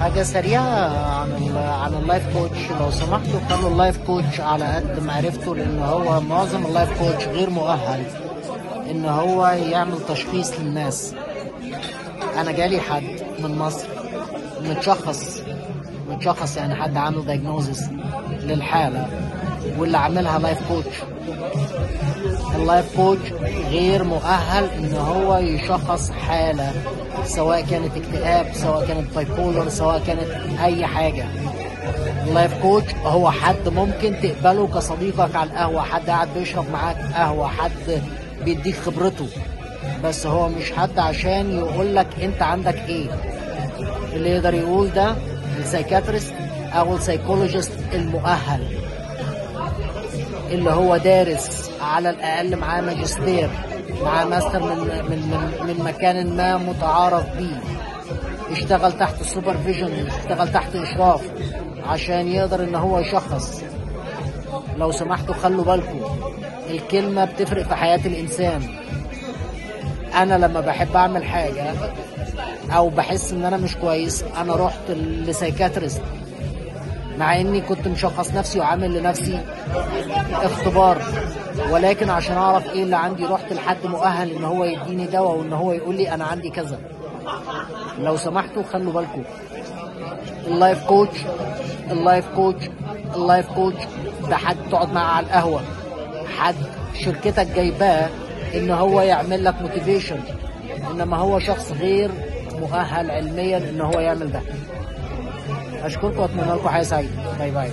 حاجة سريعة عن اللايف كوتش. لو سمحتوا خلوا اللايف كوتش على قد معرفته، لأن هو معظم اللايف كوتش غير مؤهل إن هو يعمل تشخيص للناس. أنا جالي حد من مصر متشخص يعني حد عامل دايجنوزس للحالة، واللي عاملها لايف كوتش. اللايف كوتش غير مؤهل ان هو يشخص حالة، سواء كانت اكتئاب، سواء كانت بايبولر، سواء كانت اي حاجة. اللايف كوتش هو حد ممكن تقبله كصديقك على القهوة، حد قاعد بيشرب معاك قهوة، حد بيديك خبرته، بس هو مش حد عشان يقول لك انت عندك ايه. اللي يقدر يقول ده السايكاتريست او السايكولوجيست المؤهل، اللي هو دارس على الاقل معاه ماجستير، معاه ماستر من مكان ما متعارف بيه، اشتغل تحت السوبرفيجن، اشتغل تحت اشراف عشان يقدر ان هو يشخص. لو سمحتوا خلوا بالكم، الكلمة بتفرق في حياة الانسان. انا لما بحب اعمل حاجة او بحس ان انا مش كويس، انا رحت لسايكاتريست مع اني كنت مشخص نفسي وعامل لنفسي اختبار، ولكن عشان اعرف ايه اللي عندي رحت لحد مؤهل ان هو يديني دواء وان هو يقول لي انا عندي كذا. لو سمحتوا خلوا بالكم، اللايف كوتش ده حد تقعد معاه على القهوة، حد شركتك جايباه ان هو يعمل لك موتيفيشن، انما هو شخص غير مؤهل علميا ان هو يعمل ده. اشكركم واتمنى لكم حياة سعيدة. باي باي.